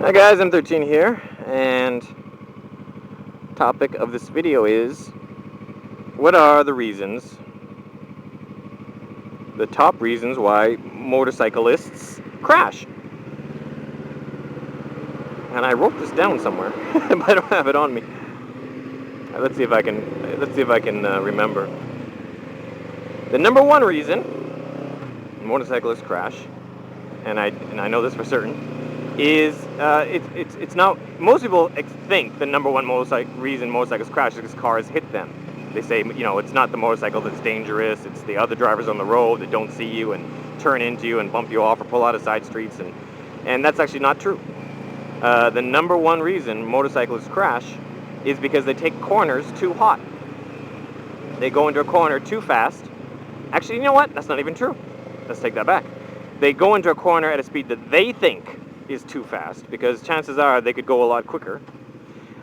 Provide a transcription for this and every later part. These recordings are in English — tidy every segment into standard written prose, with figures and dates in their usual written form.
Hi guys, I'm 13 here, and topic of this video is, what are the reasons, the top reasons why motorcyclists crash? And I wrote this down somewhere, but I don't have it on me. Let's see if I can remember. The number one reason motorcyclists crash, and I know this for certain, is it's not. Most people think the number one reason motorcyclists crash is because cars hit them. They say, it's not the motorcycle that's dangerous, it's the other drivers on the road that don't see you and turn into you and bump you off or pull out of side streets, and that's actually not true. The number one reason motorcyclists crash is because they take corners too hot. They go into a corner too fast. Actually, you know what? That's not even true. Let's take that back. They go into a corner at a speed that they think is too fast, because chances are they could go a lot quicker.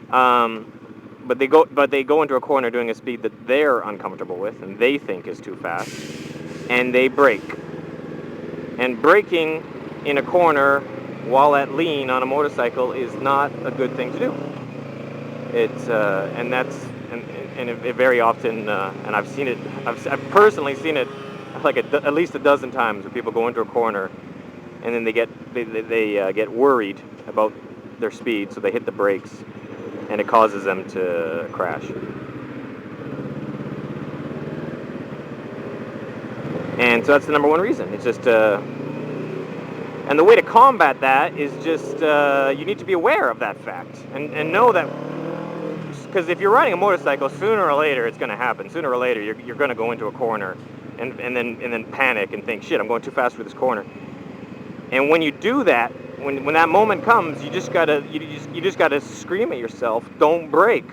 But they go into a corner doing a speed that they're uncomfortable with and they think is too fast, and they brake. And braking in a corner while at lean on a motorcycle is not a good thing to do. It's and it very often, and I've seen it. I've personally seen it like at least a dozen times, where people go into a corner and then they get worried about their speed, so they hit the brakes, and it causes them to crash. And so that's the number one reason. It's just, and the way to combat that is just, you need to be aware of that fact, and know that, because if you're riding a motorcycle, sooner or later it's going to happen. Sooner or later you're going to go into a corner and then panic and think, shit, I'm going too fast for this corner. And when you do that, when that moment comes, you just gotta scream at yourself, don't brake,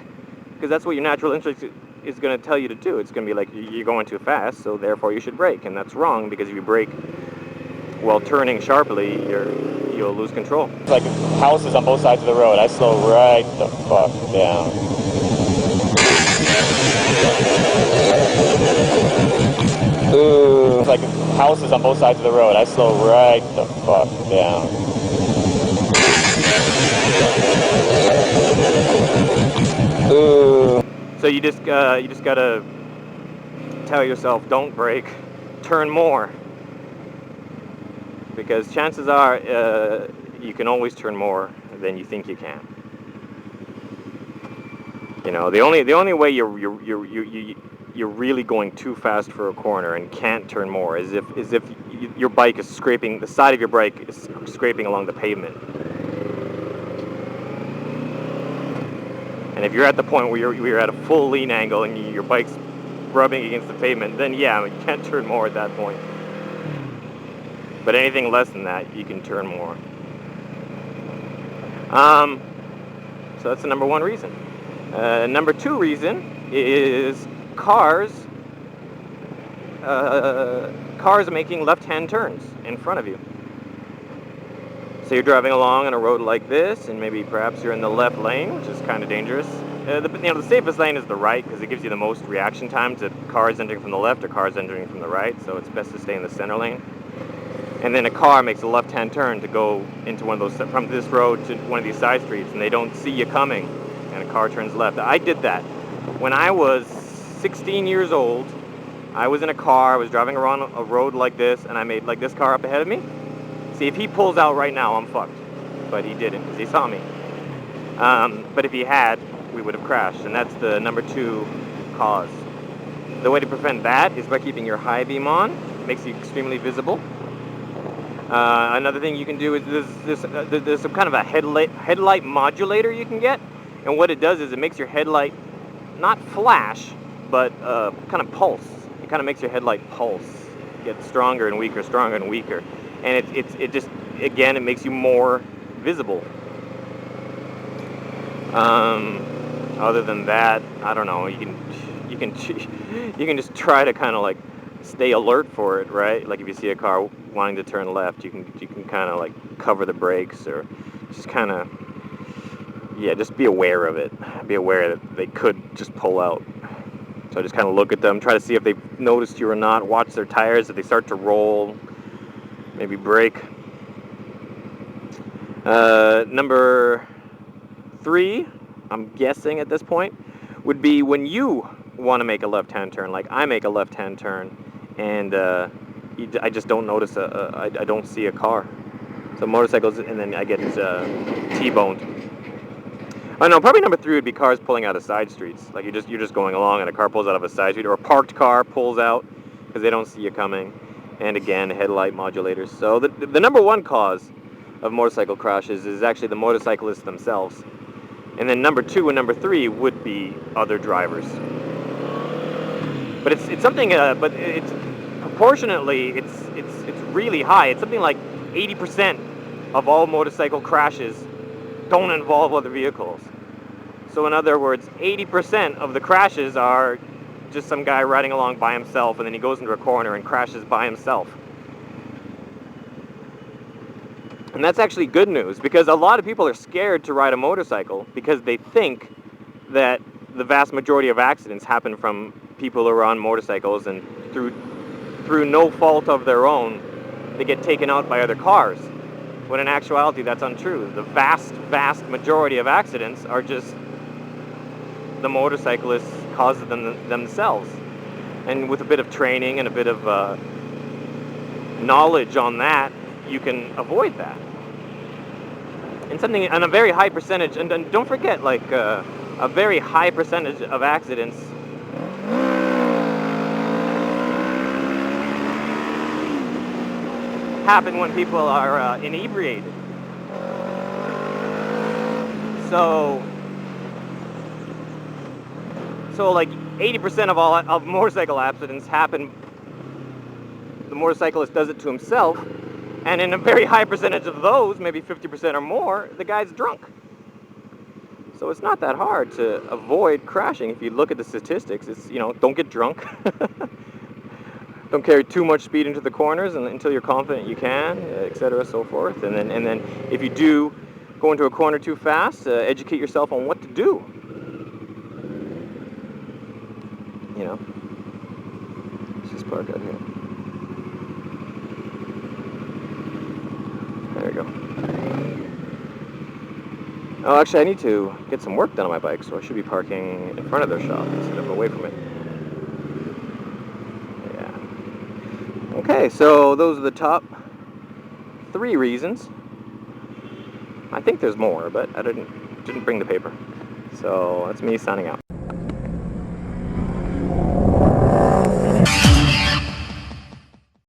because that's what your natural instinct is going to tell you to do. It's going to be like, you're going too fast, so therefore you should brake, and that's wrong, because if you brake while turning sharply, you'll lose control. It's like houses on both sides of the road. I slow right the fuck down. Ooh, it's like houses on both sides of the road. I slow right the fuck down. Ooh. So you just gotta tell yourself, don't brake, turn more, because chances are you can always turn more than you think you can. The only way you're really going too fast for a corner and can't turn more is if your bike is scraping, the side of your bike is scraping along the pavement. And if you're at the point where you're at a full lean angle and your bike's rubbing against the pavement, then yeah, you can't turn more at that point. But anything less than that, you can turn more. So that's the number one reason. Number two reason is cars making left-hand turns in front of you. So you're driving along on a road like this, and perhaps you're in the left lane, which is kind of dangerous. The safest lane is the right, because it gives you the most reaction time to cars entering from the left or cars entering from the right, so it's best to stay in the center lane. And then a car makes a left-hand turn to go into one of those, from this road to one of these side streets, and they don't see you coming, and a car turns left. I did that when I was 16 years old. I was in a car, I was driving around a road like this, and I made like this car up ahead of me. See, if he pulls out right now, I'm fucked. But he didn't, because he saw me. But if he had, we would have crashed, and that's the number two cause. The way to prevent that is by keeping your high beam on. It makes you extremely visible. Another thing you can do is there's some kind of a headlight modulator you can get, and what it does is it makes your headlight not flash, but kind of pulse. It kind of makes your headlight pulse, get stronger and weaker, and it just, again, it makes you more visible. Other than that, I don't know. You can just try to kind of like stay alert for it, right? Like if you see a car wanting to turn left, you can kind of like cover the brakes, or just kind of, just be aware of it. Be aware that they could just pull out. So just kind of look at them, try to see if they've noticed you or not. Watch their tires. If they start to roll, maybe brake. Number 3, I'm guessing at this point, would be when you want to make a left-hand turn, like I make a left-hand turn, and I just don't notice I don't see a car. So motorcycles, and then I get T-boned. Oh no, probably number 3 would be cars pulling out of side streets. Like you're just going along and a car pulls out of a side street, or a parked car pulls out because they don't see you coming. And again, headlight modulators. So the number 1 cause of motorcycle crashes is actually the motorcyclists themselves. And then number 2 and number 3 would be other drivers. But it's something, but it's proportionately, it's really high. It's something like 80% of all motorcycle crashes don't involve other vehicles. So in other words, 80% of the crashes are just some guy riding along by himself, and then he goes into a corner and crashes by himself. And that's actually good news, because a lot of people are scared to ride a motorcycle because they think that the vast majority of accidents happen from people who are on motorcycles, and through no fault of their own, they get taken out by other cars. When in actuality, that's untrue. The vast majority of accidents are just the motorcyclists cause them themselves. And with a bit of training and a bit of knowledge on that, you can avoid that. And a very high percentage, and don't forget, like a very high percentage of accidents happen when people are inebriated. So like 80% of all motorcycle accidents happen, the motorcyclist does it to himself, and in a very high percentage of those, maybe 50% or more, the guy's drunk. So it's not that hard to avoid crashing if you look at the statistics. It's, don't get drunk. Don't carry too much speed into the corners until you're confident you can, etc., so forth. And then if you do go into a corner too fast, educate yourself on what to do. Let's just park out here. There we go. Oh, actually, I need to get some work done on my bike, so I should be parking in front of their shop instead of away from it. Yeah. Okay, so those are the top 3 reasons. I think there's more, but I didn't bring the paper. So that's me signing out.